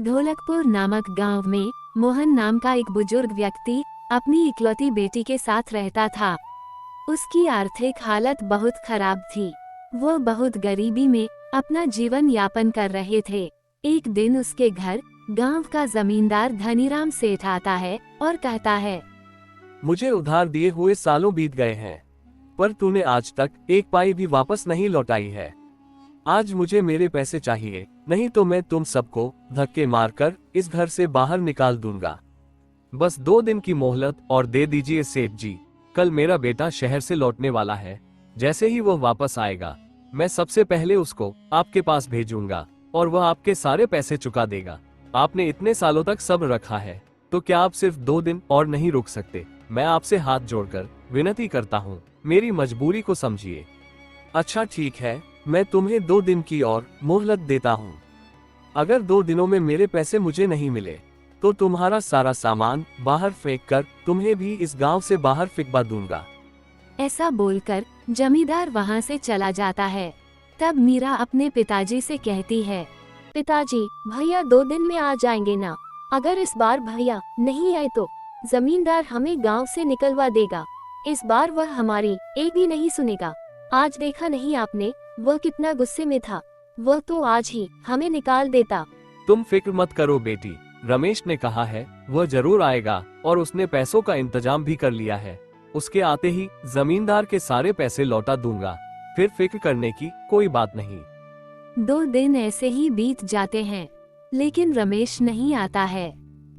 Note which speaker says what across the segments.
Speaker 1: ढोलकपुर नामक गांव में मोहन नाम का एक बुजुर्ग व्यक्ति अपनी इकलौती बेटी के साथ रहता था। उसकी आर्थिक हालत बहुत खराब थी। वो बहुत गरीबी में अपना जीवन यापन कर रहे थे। एक दिन उसके घर गांव का जमींदार धनीराम सेठ आता है और कहता है,
Speaker 2: मुझे उधार दिए हुए सालों बीत गए हैं, पर तूने आज तक एक पाई भी वापस नहीं लौटाई है। आज मुझे मेरे पैसे चाहिए, नहीं तो मैं तुम सबको धक्के मारकर इस घर से बाहर निकाल दूंगा। बस 2 दिन की मोहलत और दे दीजिए सेठ जी। कल मेरा बेटा शहर से लौटने वाला है। जैसे ही वो वापस आएगा, मैं सबसे पहले उसको आपके पास भेजूंगा और वह आपके सारे पैसे चुका देगा। आपने इतने सालों तक सब्र रखा है, तो क्या आप सिर्फ 2 दिन और नहीं रुक सकते? मैं आपसे हाथ जोड़कर विनती करता हूँ, मेरी मजबूरी को समझिए। अच्छा ठीक है, मैं तुम्हें 2 दिन की और मोहलत देता हूँ। अगर 2 दिनों में मेरे पैसे मुझे नहीं मिले, तो तुम्हारा सारा सामान बाहर फेंक कर तुम्हें भी इस गांव से बाहर फिकवा दूंगा।
Speaker 1: ऐसा बोलकर जमींदार वहां से चला जाता है। तब मीरा अपने पिताजी से कहती है,
Speaker 3: पिताजी, भैया 2 दिन में आ जाएंगे ना? अगर इस बार भैया नहीं आए तो जमींदार हमें गांव से निकलवा देगा। इस बार वह हमारी एक भी नहीं सुनेगा। आज देखा नहीं आपने, वह कितना गुस्से में था। वह तो आज ही हमें निकाल देता।
Speaker 2: तुम फिक्र मत करो बेटी, रमेश ने कहा है वह जरूर आएगा और उसने पैसों का इंतजाम भी कर लिया है। उसके आते ही जमींदार के सारे पैसे लौटा दूंगा, फिर फिक्र करने की कोई बात नहीं।
Speaker 1: 2 दिन ऐसे ही बीत जाते हैं, लेकिन रमेश नहीं आता है।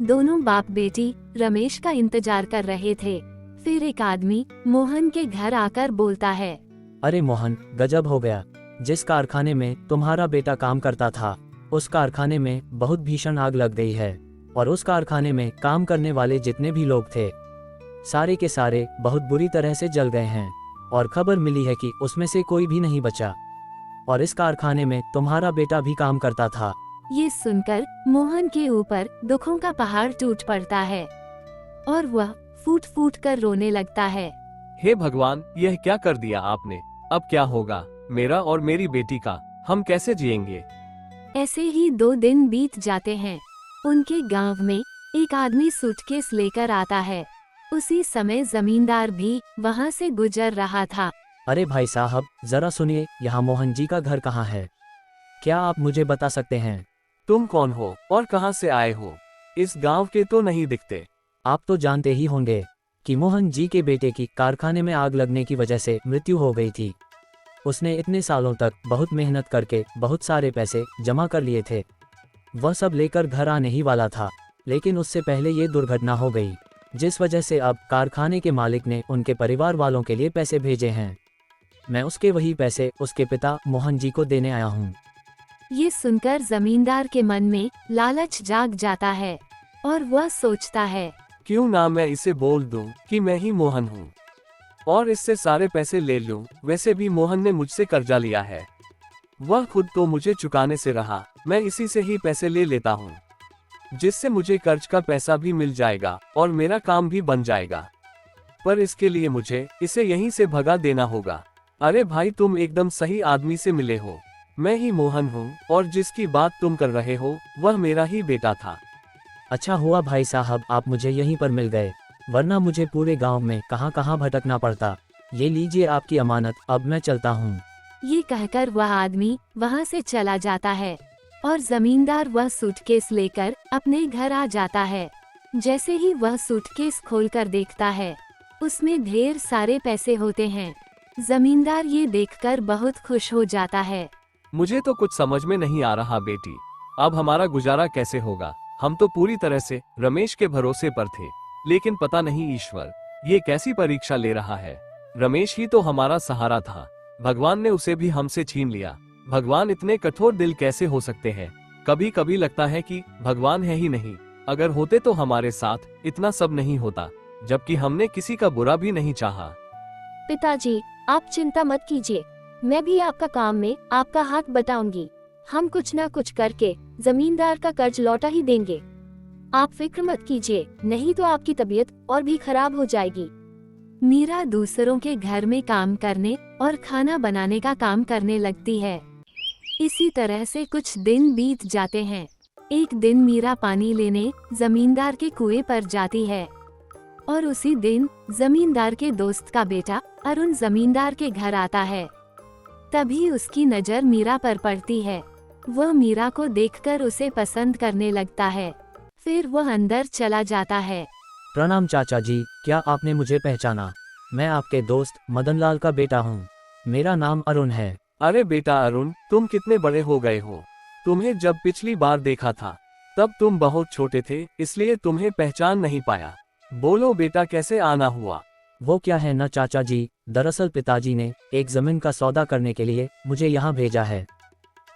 Speaker 1: दोनों बाप बेटी रमेश का इंतजार कर रहे थे। फिर एक आदमी मोहन के घर आकर बोलता है,
Speaker 4: अरे मोहन, गजब हो गया। जिस कारखाने में तुम्हारा बेटा काम करता था, उस कारखाने में बहुत भीषण आग लग गई है और उस कारखाने में काम करने वाले जितने भी लोग थे, सारे के सारे बहुत बुरी तरह से जल गए हैं और खबर मिली है कि उसमें से कोई भी नहीं बचा। और इस कारखाने में तुम्हारा बेटा भी काम करता था।
Speaker 1: ये सुनकर मोहन के ऊपर दुखों का पहाड़ टूट पड़ता है और वह फूट फूट कर रोने लगता है।
Speaker 2: हे भगवान, यह क्या कर दिया आपने? अब क्या होगा मेरा और मेरी बेटी का? हम कैसे जिएंगे?
Speaker 1: ऐसे ही 2 दिन बीत जाते हैं। उनके गांव में एक आदमी सूटकेस लेकर आता है। उसी समय जमींदार भी वहां से गुजर रहा था।
Speaker 4: अरे भाई साहब, जरा सुनिए, यहाँ मोहन जी का घर कहाँ है? क्या आप मुझे बता सकते हैं?
Speaker 2: तुम कौन हो और कहां से आए हो? इस गांव के तो नहीं दिखते।
Speaker 4: आप तो जानते ही होंगे कि मोहन जी के बेटे की कारखाने में आग लगने की वजह से मृत्यु हो गई थी। उसने इतने सालों तक बहुत मेहनत करके बहुत सारे पैसे जमा कर लिए थे। वह सब लेकर घर आने ही वाला था, लेकिन उससे पहले ये दुर्घटना हो गई, जिस वजह से अब कारखाने के मालिक ने उनके परिवार वालों के लिए पैसे भेजे हैं। मैं उसके वही पैसे उसके पिता मोहन जी को देने आया हूँ।
Speaker 1: ये सुनकर जमींदार के मन में लालच जाग जाता है और वह सोचता है,
Speaker 2: क्यों ना मैं इसे बोल दूं कि मैं ही मोहन हूँ और इससे सारे पैसे ले लूं। वैसे भी मोहन ने मुझसे कर्जा लिया है, वह खुद तो मुझे चुकाने से रहा। मैं इसी से ही पैसे ले लेता हूँ, जिससे मुझे कर्ज का पैसा भी मिल जाएगा और मेरा काम भी बन जाएगा। पर इसके लिए मुझे इसे यहीं से भगा देना होगा। अरे भाई, तुम एकदम सही आदमी से मिले हो। मैं ही मोहन हूँ और जिसकी बात तुम कर रहे हो वह मेरा ही बेटा था।
Speaker 4: अच्छा हुआ भाई साहब, आप मुझे यहीं पर मिल गए, वरना मुझे पूरे गांव में कहां कहां भटकना पड़ता। ये लीजिए आपकी अमानत, अब मैं चलता हूँ।
Speaker 1: ये कहकर वह आदमी वहां से चला जाता है और जमींदार वह सूटकेस लेकर अपने घर आ जाता है। जैसे ही वह सूटकेस खोलकर देखता है, उसमें ढेर सारे पैसे होते हैं। जमींदार ये देखकर बहुत खुश हो जाता है।
Speaker 2: मुझे तो कुछ समझ में नहीं आ रहा बेटी, अब हमारा गुजारा कैसे होगा? हम तो पूरी तरह से रमेश के भरोसे पर थे, लेकिन पता नहीं ईश्वर ये कैसी परीक्षा ले रहा है। रमेश ही तो हमारा सहारा था, भगवान ने उसे भी हमसे छीन लिया। भगवान इतने कठोर दिल कैसे हो सकते हैं? कभी कभी लगता है कि भगवान है ही नहीं। अगर होते तो हमारे साथ इतना सब नहीं होता, जबकि हमने किसी का बुरा भी नहीं चाहा।
Speaker 3: पिताजी, आप चिंता मत कीजिए, मैं भी आपका काम में आपका हाथ बटाऊंगी। हम कुछ ना कुछ करके जमींदार का कर्ज लौटा ही देंगे। आप फिक्र मत कीजिए, नहीं तो आपकी तबीयत और भी खराब हो जाएगी।
Speaker 1: मीरा दूसरों के घर में काम करने और खाना बनाने का काम करने लगती है। इसी तरह से कुछ दिन बीत जाते हैं। एक दिन मीरा पानी लेने जमींदार के कुएं पर जाती है और उसी दिन जमींदार के दोस्त का बेटा अरुण जमींदार के घर आता है। तभी उसकी नजर मीरा पर पड़ती है। वह मीरा को देखकर उसे पसंद करने लगता है। फिर वह अंदर चला जाता है।
Speaker 4: प्रणाम चाचा जी, क्या आपने मुझे पहचाना? मैं आपके दोस्त मदनलाल का बेटा हूँ। मेरा नाम अरुण है।
Speaker 2: अरे बेटा अरुण, तुम कितने बड़े हो गए हो। तुम्हें जब पिछली बार देखा था तब तुम बहुत छोटे थे, इसलिए तुम्हें पहचान नहीं पाया। बोलो बेटा, कैसे आना हुआ?
Speaker 4: वो क्या है ना चाचा जी, दरअसल पिताजी ने एक जमीन का सौदा करने के लिए मुझे यहाँ भेजा है।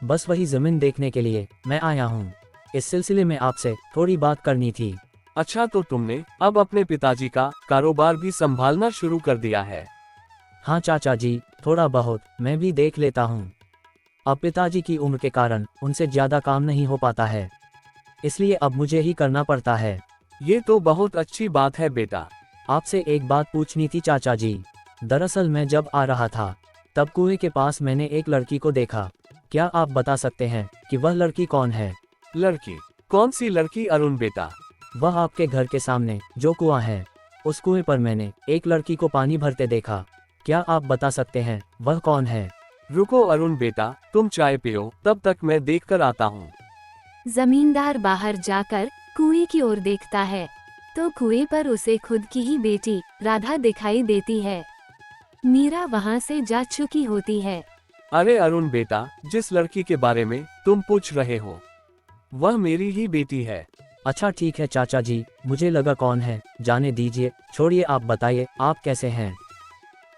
Speaker 4: बस वही जमीन देखने के लिए मैं आया हूँ। इस सिलसिले में आपसे थोड़ी बात करनी थी।
Speaker 2: अच्छा, तो तुमने अब अपने पिताजी का कारोबार भी संभालना शुरू कर दिया है?
Speaker 4: हाँ चाचा जी, थोड़ा बहुत मैं भी देख लेता हूँ। अब पिताजी की उम्र के कारण उनसे ज्यादा काम नहीं हो पाता है, इसलिए अब मुझे ही करना पड़ता है।
Speaker 2: ये तो बहुत अच्छी बात है बेटा।
Speaker 4: आपसे एक बात पूछनी थी चाचा जी। दरअसल मैं जब आ रहा था तब कुएं के पास मैंने एक लड़की को देखा। क्या आप बता सकते हैं कि वह लड़की कौन है?
Speaker 2: लड़की? कौन सी लड़की अरुण बेटा?
Speaker 4: वह आपके घर के सामने जो कुआं है, उस कुएं पर मैंने एक लड़की को पानी भरते देखा। क्या आप बता सकते हैं वह कौन है?
Speaker 2: रुको अरुण बेटा, तुम चाय पियो, तब तक मैं देख कर आता हूँ।
Speaker 1: जमींदार बाहर जाकर कुएं की ओर देखता है तो कुएं पर उसे खुद की ही बेटी राधा दिखाई देती है। मीरा वहां से जा चुकी होती है।
Speaker 2: अरे अरुण बेटा, जिस लड़की के बारे में तुम पूछ रहे हो वह मेरी ही बेटी है।
Speaker 4: अच्छा ठीक है चाचा जी, मुझे लगा कौन है, जाने दीजिए, छोड़िए, आप बताइए आप कैसे हैं?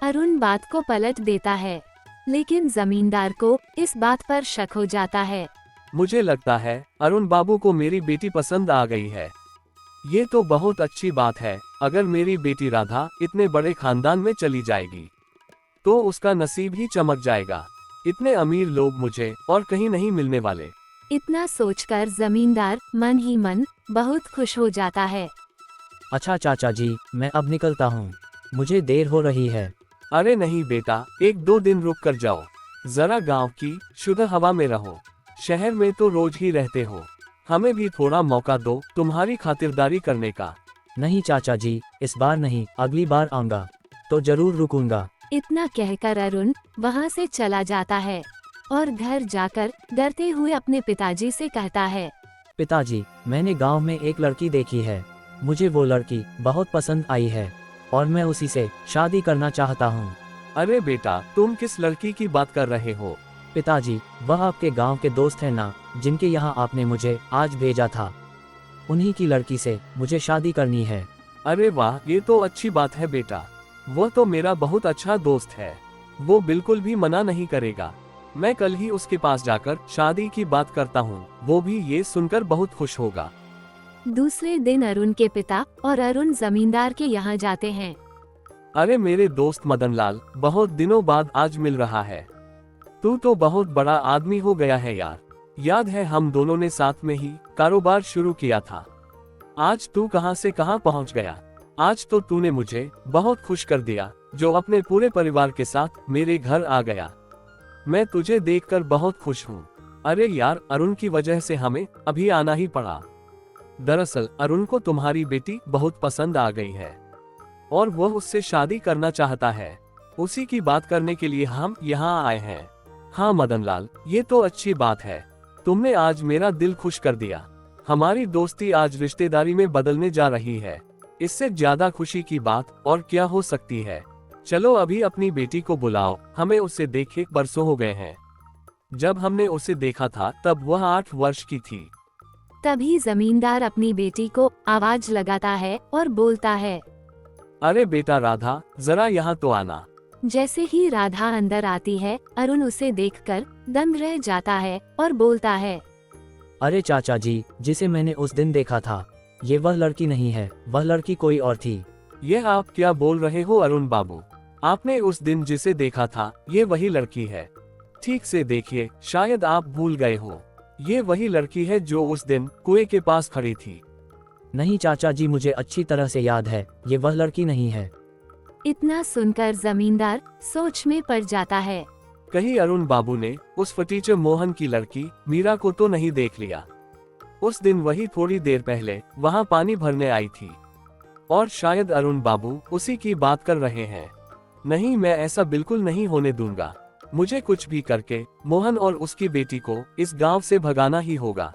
Speaker 1: अरुण बात को पलट देता है, लेकिन जमींदार को इस बात पर शक हो जाता है।
Speaker 2: मुझे लगता है अरुण बाबू को मेरी बेटी पसंद आ गई है। ये तो बहुत अच्छी बात है। अगर मेरी बेटी राधा इतने बड़े खानदान में चली जाएगी तो उसका नसीब ही चमक जाएगा। इतने अमीर लोग मुझे और कहीं नहीं मिलने वाले।
Speaker 1: इतना सोचकर जमींदार मन ही मन बहुत खुश हो जाता है।
Speaker 4: अच्छा चाचा जी, मैं अब निकलता हूँ, मुझे देर हो रही है।
Speaker 2: अरे नहीं बेटा, 1-2 दिन रुक कर जाओ, जरा गांव की शुद्ध हवा में रहो। शहर में तो रोज ही रहते हो, हमें भी थोड़ा मौका दो तुम्हारी खातिरदारी करने का।
Speaker 4: नहीं चाचा जी, इस बार नहीं, अगली बार आऊंगा तो जरूर रुकूंगा।
Speaker 1: इतना कहकर अरुण वहां से चला जाता है और घर जाकर डरते हुए अपने पिताजी से कहता है,
Speaker 4: पिताजी, मैंने गांव में एक लड़की देखी है। मुझे वो लड़की बहुत पसंद आई है और मैं उसी से शादी करना चाहता हूँ।
Speaker 2: अरे बेटा, तुम किस लड़की की बात कर रहे हो?
Speaker 4: पिताजी, वह आपके गांव के दोस्त हैं ना, जिनके यहाँ आपने मुझे आज भेजा था। उन्हीं की लड़की से मुझे शादी करनी है।
Speaker 2: अरे वाह, ये तो अच्छी बात है बेटा। वो तो मेरा बहुत अच्छा दोस्त है, वो बिल्कुल भी मना नहीं करेगा। मैं कल ही उसके पास जाकर शादी की बात करता हूँ, वो भी ये सुनकर बहुत खुश होगा।
Speaker 1: दूसरे दिन अरुण के पिता और अरुण जमींदार के यहाँ जाते हैं।
Speaker 2: अरे मेरे दोस्त मदनलाल, बहुत दिनों बाद आज मिल रहा है। तू तो बहुत बड़ा आदमी हो गया है यार। याद है हम दोनों ने साथ में ही कारोबार शुरू किया था। आज तू कहां से कहां पहुंच गया। आज तो तूने मुझे बहुत खुश कर दिया, जो अपने पूरे परिवार के साथ मेरे घर आ गया। मैं तुझे देखकर बहुत खुश हूँ। अरे यार, अरुण की वजह से हमें अभी आना ही पड़ा। दरअसल अरुण को तुम्हारी बेटी बहुत पसंद आ गई है और वह उससे शादी करना चाहता है। उसी की बात करने के लिए हम यहाँ आए हैं। हाँ मदनलाल, ये तो अच्छी बात है। तुमने आज मेरा दिल खुश कर दिया। हमारी दोस्ती आज रिश्तेदारी में बदलने जा रही है। इससे ज्यादा खुशी की बात और क्या हो सकती है। चलो अभी अपनी बेटी को बुलाओ, हमें उसे देखे बरसों हो गए हैं। जब हमने उसे देखा था तब वह 8 वर्ष की थी।
Speaker 1: तभी जमींदार अपनी बेटी को आवाज लगाता है और बोलता है,
Speaker 2: अरे बेटा राधा, जरा यहाँ तो आना।
Speaker 1: जैसे ही राधा अंदर आती है, अरुण उसे देखकर दंग रह जाता है और बोलता है,
Speaker 4: अरे चाचा जी, जिसे मैंने उस दिन देखा था, ये वह लड़की नहीं है, वह लड़की कोई और थी।
Speaker 2: यह आप क्या बोल रहे हो अरुण बाबू? आपने उस दिन जिसे देखा था, ये वही लड़की है। ठीक से देखिए, शायद आप भूल गए हो। ये वही लड़की है जो उस दिन कुएं के पास खड़ी थी।
Speaker 4: नहीं चाचा जी, मुझे अच्छी तरह से याद है, ये वह लड़की नहीं है।
Speaker 1: इतना सुनकर जमींदार सोच में पड़ जाता है।
Speaker 2: कहीं अरुण बाबू ने उस फटीचर मोहन की लड़की मीरा को तो नहीं देख लिया। उस दिन वही थोड़ी देर पहले वहां पानी भरने आई थी। और शायद अरुण बाबू उसी की बात कर रहे हैं। नहीं, मैं ऐसा बिल्कुल नहीं होने दूंगा। मुझे कुछ भी करके मोहन और उसकी बेटी को इस गांव से भगाना ही होगा,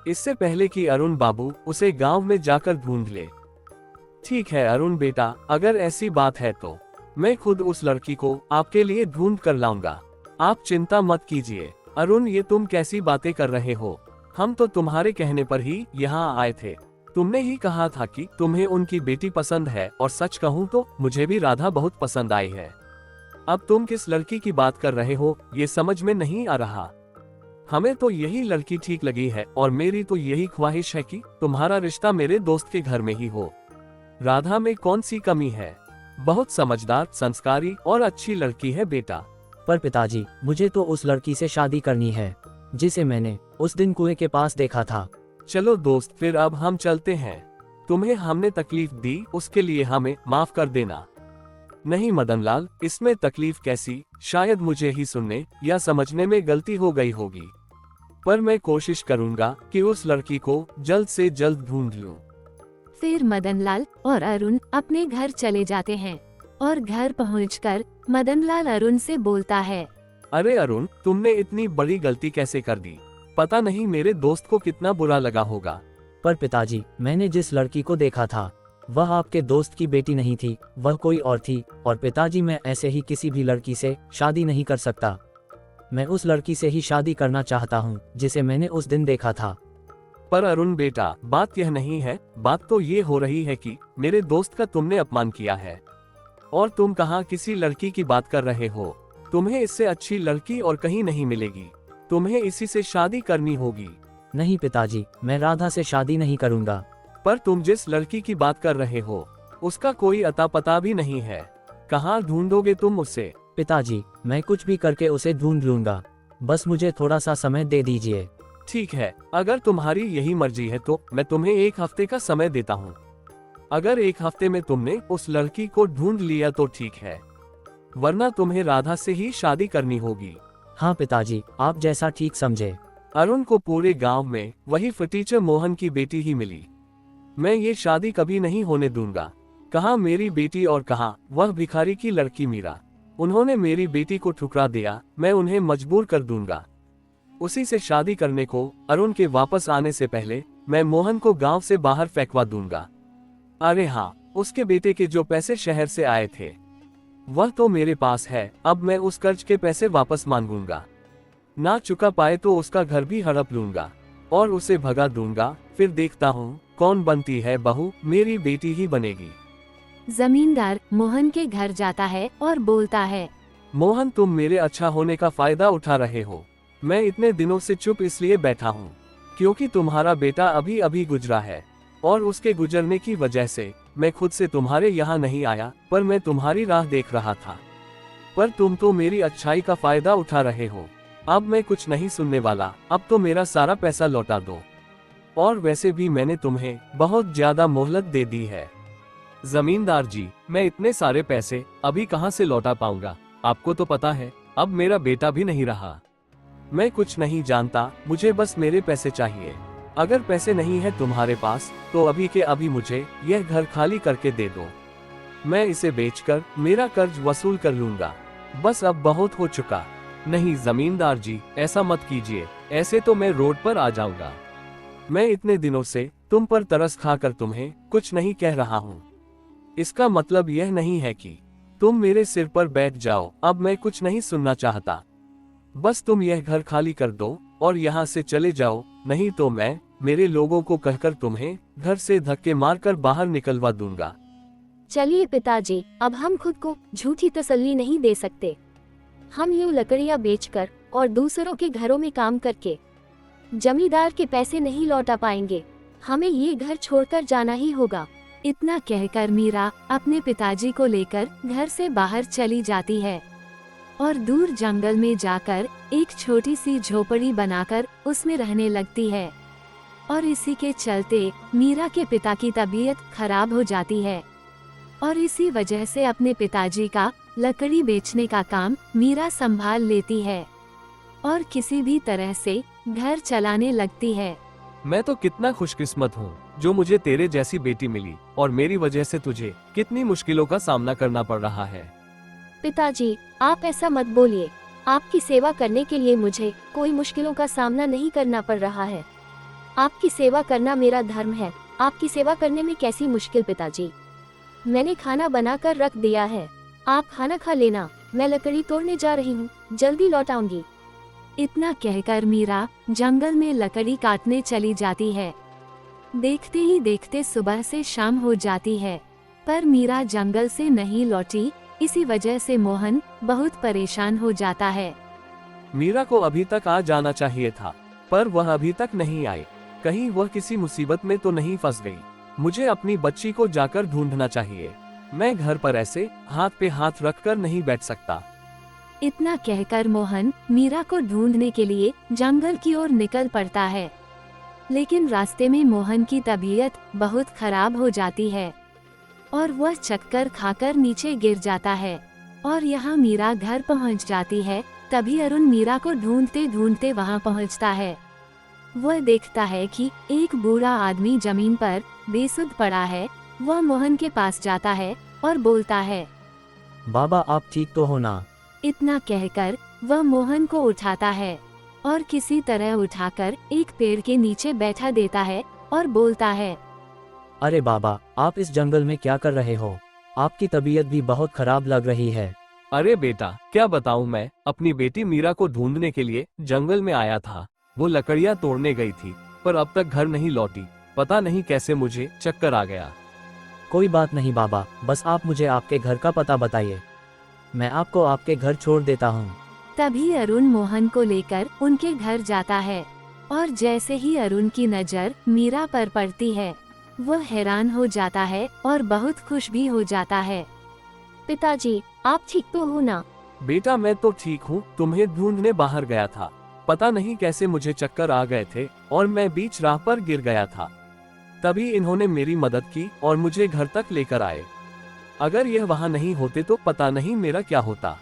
Speaker 2: इससे पहले कि अरुण बाबू उसे गांव में जाकर ढूंढ ले। ठीक है अरुण बेटा, अगर ऐसी बात है तो मैं खुद उस लड़की को आपके लिए ढूंढ कर लाऊंगा। आप चिंता मत कीजिए। अरुण, ये तुम कैसी बातें कर रहे हो? हम तो तुम्हारे कहने पर ही यहाँ आए थे। तुमने ही कहा था कि तुम्हें उनकी बेटी पसंद है, और सच कहूँ तो मुझे भी राधा बहुत पसंद आई है। अब तुम किस लड़की की बात कर रहे हो ये समझ में नहीं आ रहा। हमें तो यही लड़की ठीक लगी है, और मेरी तो यही ख्वाहिश है कि तुम्हारा रिश्ता मेरे दोस्त के घर में ही हो। राधा में कौन सी कमी है? बहुत समझदार, संस्कारी और अच्छी लड़की है बेटा।
Speaker 4: पर पिताजी, मुझे तो उस लड़की से शादी करनी है जिसे मैंने उस दिन कुएं के पास देखा था।
Speaker 2: चलो दोस्त, फिर अब हम चलते हैं। तुम्हें हमने तकलीफ दी, उसके लिए हमें माफ कर देना। नहीं मदनलाल, इसमें तकलीफ कैसी? शायद मुझे ही सुनने या समझने में गलती हो गई होगी, पर मैं कोशिश करूंगा कि उस लड़की को जल्द से जल्द ढूंढ लूं।
Speaker 1: फिर मदनलाल और अरुण अपने घर चले जाते हैं और घर पहुंचकर मदनलाल अरुण से बोलता है,
Speaker 2: अरे अरुण, तुमने इतनी बड़ी गलती कैसे कर दी? पता नहीं मेरे दोस्त को कितना बुरा लगा होगा।
Speaker 4: पर पिताजी, मैंने जिस लड़की को देखा था वह आपके दोस्त की बेटी नहीं थी, वह कोई और थी। और पिताजी, मैं ऐसे ही किसी भी लड़की से शादी नहीं कर सकता। मैं उस लड़की से ही शादी करना चाहता हूँ जिसे मैंने उस दिन देखा था।
Speaker 2: पर अरुण बेटा, बात यह नहीं है। बात तो ये हो रही है कि मेरे दोस्त का तुमने अपमान किया है, और तुम कहाँ किसी लड़की की बात कर रहे हो? तुम्हें इससे अच्छी लड़की और कहीं नहीं मिलेगी। तुम्हें इसी से शादी करनी होगी।
Speaker 4: नहीं पिताजी, मैं राधा से शादी नहीं करूँगा।
Speaker 2: पर तुम जिस लड़की की बात कर रहे हो उसका कोई अता पता भी नहीं है। कहाँ ढूंढोगे तुम उसे?
Speaker 4: पिताजी, मैं कुछ भी करके उसे ढूंढ लूंगा, बस मुझे थोड़ा सा समय दे दीजिए।
Speaker 2: ठीक है, अगर तुम्हारी यही मर्जी है तो मैं तुम्हें 1 हफ्ते का समय देता हूँ। अगर 1 हफ्ते में तुमने उस लड़की को ढूंढ लिया तो ठीक है, वरना तुम्हें राधा से ही शादी करनी होगी।
Speaker 4: हाँ पिताजी, आप जैसा ठीक समझे।
Speaker 2: अरुण को पूरे गांव में वही फटीचर मोहन की बेटी ही मिली। मैं ये शादी कभी नहीं होने दूंगा। कहाँ मेरी बेटी और कहाँ वह भिखारी की लड़की मीरा। उन्होंने मेरी बेटी को ठुकरा दिया, मैं उन्हें मजबूर कर दूंगा उसी से शादी करने को। अरुण के वापस आने से पहले मैं मोहन को गांव से बाहर फेंकवा दूंगा। अरे हाँ, उसके बेटे के जो पैसे शहर से आए थे वह तो मेरे पास है। अब मैं उस कर्ज के पैसे वापस मांगूंगा। ना चुका पाए तो उसका घर भी हड़प लूंगा और उसे भगा दूंगा। फिर देखता हूँ कौन बनती है बहू, मेरी बेटी ही बनेगी।
Speaker 1: जमींदार मोहन के घर जाता है और बोलता है,
Speaker 2: मोहन, तुम मेरे अच्छा होने का फायदा उठा रहे हो। मैं इतने दिनों से चुप इसलिए बैठा हूँ क्योंकि तुम्हारा बेटा अभी अभी गुजरा है, और उसके गुजरने की वजह से मैं खुद से तुम्हारे यहाँ नहीं आया, पर मैं तुम्हारी राह देख रहा था। पर तुम तो मेरी अच्छाई का फायदा उठा रहे हो। अब मैं कुछ नहीं सुनने वाला। अब तो मेरा सारा पैसा लौटा दो, और वैसे भी मैंने तुम्हें बहुत ज्यादा मोहलत दे दी है। जमींदार जी, मैं इतने सारे पैसे अभी कहाँ से लौटा पाऊंगा? आपको तो पता है अब मेरा बेटा भी नहीं रहा। मैं कुछ नहीं जानता, मुझे बस मेरे पैसे चाहिए। अगर पैसे नहीं है तुम्हारे पास तो अभी के अभी मुझे यह घर खाली करके दे दो। मैं इसे बेचकर मेरा कर्ज वसूल कर लूंगा। बस अब बहुत हो चुका। नहीं जमींदार जी, ऐसा मत कीजिए, ऐसे तो मैं रोड पर आ जाऊंगा। मैं इतने दिनों से तुम पर तरस खाकर तुम्हें कुछ नहीं कह रहा हूँ। इसका मतलब यह नहीं है कि तुम मेरे सिर पर बैठ जाओ। अब मैं कुछ नहीं सुनना चाहता। बस तुम यह घर खाली कर दो और यहाँ से चले जाओ, नहीं तो मैं मेरे लोगों को कहकर तुम्हें घर से धक्के मारकर बाहर निकलवा दूंगा।
Speaker 3: चलिए पिताजी, अब हम खुद को झूठी तसल्ली नहीं दे सकते। हम यूं लकड़ियां बेचकर और दूसरों के घरों में काम करके जमींदार के पैसे नहीं लौटा पाएंगे। हमें ये घर छोड़कर जाना ही होगा।
Speaker 1: इतना कहकर मीरा अपने पिताजी को लेकर घर से बाहर चली जाती है और दूर जंगल में जाकर एक छोटी सी झोपड़ी बनाकर उसमें रहने लगती है। और इसी के चलते मीरा के पिता की तबीयत खराब हो जाती है, और इसी वजह से अपने पिताजी का लकड़ी बेचने का काम मीरा संभाल लेती है और किसी भी तरह से घर चलाने लगती है।
Speaker 2: मैं तो कितना खुशकिस्मत हूँ जो मुझे तेरे जैसी बेटी मिली, और मेरी वजह से तुझे कितनी मुश्किलों का सामना करना पड़ रहा है।
Speaker 3: पिताजी, आप ऐसा मत बोलिए। आपकी सेवा करने के लिए मुझे कोई मुश्किलों का सामना नहीं करना पड़ रहा है। आपकी सेवा करना मेरा धर्म है। आपकी सेवा करने में कैसी मुश्किल पिताजी? मैंने खाना बनाकर रख दिया है, आप खाना खा लेना। मैं लकड़ी तोड़ने जा रही हूँ, जल्दी लौट आऊंगी।
Speaker 1: इतना कहकर मीरा जंगल में लकड़ी काटने चली जाती है। देखते ही देखते सुबह से शाम हो जाती है, पर मीरा जंगल से नहीं लौटी। इसी वजह से मोहन बहुत परेशान हो जाता है।
Speaker 2: मीरा को अभी तक आ जाना चाहिए था, पर वह अभी तक नहीं आई। कहीं वह किसी मुसीबत में तो नहीं फंस गई। मुझे अपनी बच्ची को जाकर ढूंढना चाहिए। मैं घर पर ऐसे हाथ पे हाथ रखकर नहीं बैठ सकता।
Speaker 1: इतना कहकर मोहन मीरा को ढूंढने के लिए जंगल की ओर निकल पड़ता है। लेकिन रास्ते में मोहन की तबीयत बहुत खराब हो जाती है और वह चक्कर खाकर नीचे गिर जाता है। और यहाँ मीरा घर पहुँच जाती है। तभी अरुण मीरा को ढूंढते ढूंढते वहाँ पहुँचता है। वह देखता है कि एक बूढ़ा आदमी जमीन पर बेसुध पड़ा है। वह मोहन के पास जाता है और बोलता है,
Speaker 4: बाबा आप ठीक तो हो ना?
Speaker 1: इतना कहकर वह मोहन को उठाता है और किसी तरह उठाकर एक पेड़ के नीचे बैठा देता है और बोलता है,
Speaker 4: अरे बाबा, आप इस जंगल में क्या कर रहे हो? आपकी तबीयत भी बहुत खराब लग रही है।
Speaker 2: अरे बेटा, क्या बताऊं, मैं अपनी बेटी मीरा को ढूंढने के लिए जंगल में आया था। वो लकड़ियां तोड़ने गई थी, पर अब तक घर नहीं लौटी। पता नहीं कैसे मुझे चक्कर आ गया।
Speaker 4: कोई बात नहीं बाबा, बस आप मुझे आपके घर का पता बताइए, मैं आपको आपके घर छोड़ देता हूँ।
Speaker 1: तभी अरुण मोहन को लेकर उनके घर जाता है और जैसे ही अरुण की नजर मीरा पर पड़ती है, वह हैरान हो जाता है और बहुत खुश भी हो जाता है।
Speaker 3: पिताजी, आप ठीक तो हो ना?
Speaker 2: बेटा मैं तो ठीक हूँ, तुम्हें ढूंढने बाहर गया था। पता नहीं कैसे मुझे चक्कर आ गए थे और मैं बीच राह पर गिर गया था। तभी इन्होंने मेरी मदद की और मुझे घर तक लेकर आए। अगर यह वहाँ नहीं होते तो पता नहीं मेरा क्या होता।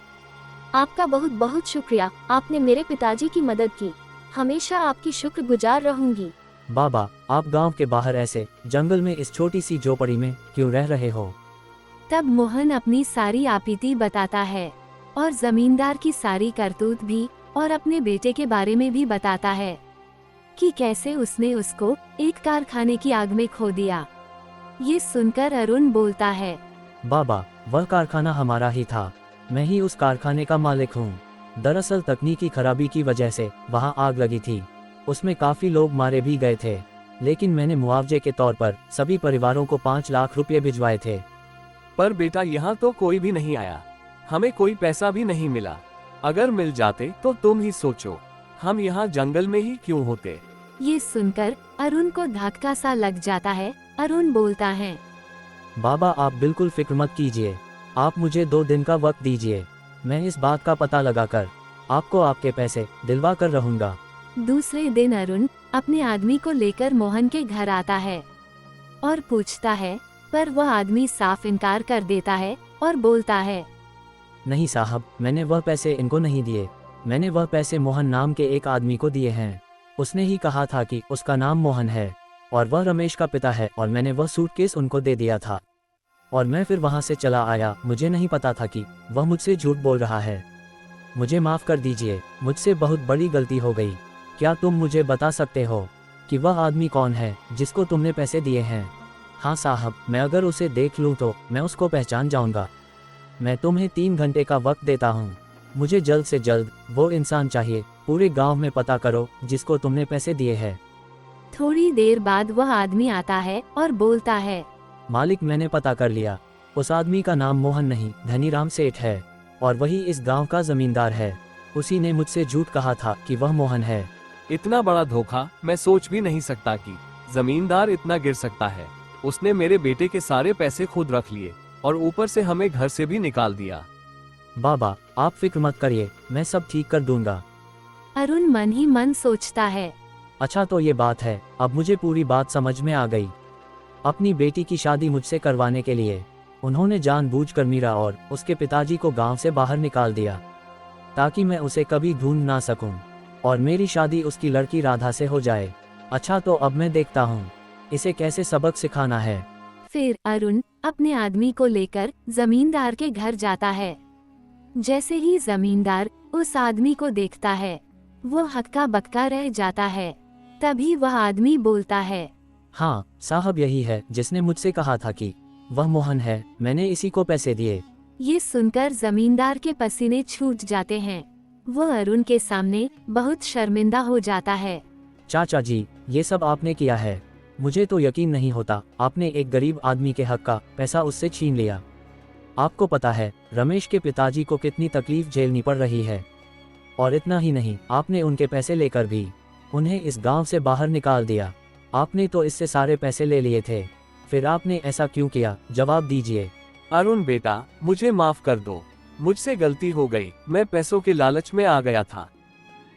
Speaker 3: आपका बहुत बहुत शुक्रिया, आपने मेरे पिताजी की मदद की। हमेशा आपकी शुक्रगुजार रहूंगी।
Speaker 4: बाबा, आप गांव के बाहर ऐसे जंगल में इस छोटी सी झोपड़ी में क्यों रह रहे हो?
Speaker 1: तब मोहन अपनी सारी आपीती बताता है और जमींदार की सारी करतूत भी और अपने बेटे के बारे में भी बताता है कि कैसे उसने उसको एक कारखाने की आग में खो दिया। ये सुनकर अरुण बोलता है,
Speaker 4: बाबा, वह कारखाना हमारा ही था, मैं ही उस कारखाने का मालिक हूँ। दरअसल तकनीकी खराबी की वजह से वहाँ आग लगी थी। उसमें काफी लोग मारे भी गए थे, लेकिन मैंने मुआवजे के तौर पर सभी परिवारों को 5 लाख रुपए भिजवाए थे।
Speaker 2: पर बेटा यहाँ तो कोई भी नहीं आया, हमें कोई पैसा भी नहीं मिला। अगर मिल जाते तो तुम ही सोचो, हम यहाँ जंगल में ही क्यों होते।
Speaker 1: ये सुनकर अरुण को धक्का सा लग जाता है। अरुण बोलता है,
Speaker 4: बाबा आप बिल्कुल फिक्र मत कीजिए, आप मुझे 2 दिन का वक्त दीजिए, मैं इस बात का पता लगाकर आपको आपके पैसे दिलवा कर रहूंगा।
Speaker 1: दूसरे दिन अरुण अपने आदमी को लेकर मोहन के घर आता है और पूछता है, पर वह आदमी साफ इनकार कर देता है और बोलता है,
Speaker 4: नहीं साहब, मैंने वह पैसे इनको नहीं दिए, मैंने वह पैसे मोहन नाम के एक आदमी को दिए हैं। उसने ही कहा था कि उसका नाम मोहन है और वह रमेश का पिता है, और मैंने वह सूटकेस उनको दे दिया था और मैं फिर वहां से चला आया। मुझे नहीं पता था कि वह मुझसे झूठ बोल रहा है। मुझे माफ कर दीजिए, मुझसे बहुत बड़ी गलती हो गई। क्या तुम मुझे बता सकते हो कि वह आदमी कौन है जिसको तुमने पैसे दिए हैं? हाँ साहब, मैं अगर उसे देख लूँ तो मैं उसको पहचान जाऊँगा। मैं तुम्हें 3 घंटे का वक्त देता हूँ, मुझे जल्द से जल्द वो इंसान चाहिए। पूरे गांव में पता करो जिसको तुमने पैसे दिए हैं।
Speaker 1: थोड़ी देर बाद वह आदमी आता है और बोलता है,
Speaker 4: मालिक, मैंने पता कर लिया, उस आदमी का नाम मोहन नहीं धनीराम सेठ है और वही इस गांव का जमींदार है। उसी ने मुझसे झूठ कहा था कि वह मोहन है।
Speaker 2: इतना बड़ा धोखा मैं सोच भी नहीं सकता कि जमींदार इतना गिर सकता है। उसने मेरे बेटे के सारे पैसे खुद रख लिए और ऊपर से हमें घर से भी निकाल दिया।
Speaker 4: बाबा आप फिक्र मत करिए, मैं सब ठीक कर दूंगा।
Speaker 1: अरुण मन ही मन सोचता है,
Speaker 4: अच्छा तो ये बात है, अब मुझे पूरी बात समझ में आ गई। अपनी बेटी की शादी मुझसे करवाने के लिए उन्होंने जानबूझकर मीरा और उसके पिताजी को गांव से बाहर निकाल दिया ताकि मैं उसे कभी ढूंढ ना सकूं और मेरी शादी उसकी लड़की राधा से हो जाए। अच्छा तो अब मैं देखता हूँ इसे कैसे सबक सिखाना है।
Speaker 1: फिर अरुण अपने आदमी को लेकर जमींदार के घर जाता है। जैसे ही जमींदार उस आदमी को देखता है, वो हक्का बक्का रह जाता है। तभी वह आदमी बोलता है,
Speaker 4: हाँ साहब, यही है जिसने मुझसे कहा था कि वह मोहन है, मैंने इसी को पैसे दिए।
Speaker 1: ये सुनकर जमींदार के पसीने छूट जाते हैं। वो अरुण के सामने बहुत शर्मिंदा हो जाता है।
Speaker 4: चाचा जी, ये सब आपने किया है, मुझे तो यकीन नहीं होता। आपने एक गरीब आदमी के हक का पैसा उससे छीन लिया। आपको पता है रमेश के पिताजी को कितनी तकलीफ झेलनी पड़ रही है। और इतना ही नहीं, आपने उनके पैसे लेकर भी उन्हें इस गांव से बाहर निकाल दिया। आपने तो इससे सारे पैसे ले लिए थे, फिर आपने ऐसा क्यों किया? जवाब दीजिए।
Speaker 2: अरुण बेटा, मुझे माफ कर दो, मुझसे गलती हो गई। मैं पैसों के लालच में आ गया था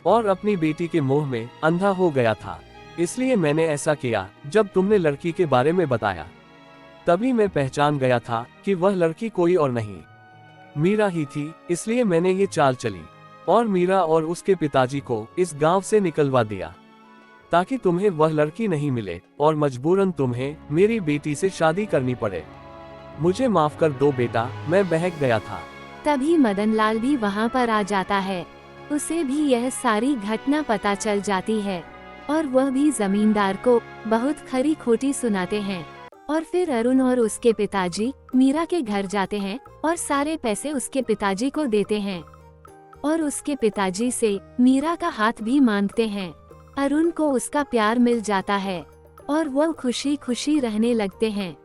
Speaker 2: और अपनी बेटी के मोह में अंधा हो गया था, इसलिए मैंने ऐसा किया। जब तुमने लड़की के बारे में बताया, तभी मैं पहचान गया था कि वह लड़की कोई और नहीं, मीरा ही थी। इसलिए मैंने ये चाल चली और मीरा और उसके पिताजी को इस गांव से निकलवा दिया, ताकि तुम्हें वह लड़की नहीं मिले और मजबूरन तुम्हें मेरी बेटी से शादी करनी पड़े। मुझे माफ कर दो बेटा, मैं बहक गया था।
Speaker 1: तभी मदनलाल भी वहाँ पर आ जाता है। उसे भी यह सारी घटना पता चल जाती है और वह भी जमींदार को बहुत खरी खोटी सुनाते हैं। और फिर अरुण और उसके पिताजी मीरा के घर जाते हैं और सारे पैसे उसके पिताजी को देते हैं और उसके पिताजी से मीरा का हाथ भी मांगते हैं। अरुण को उसका प्यार मिल जाता है और वह खुशी खुशी रहने लगते हैं।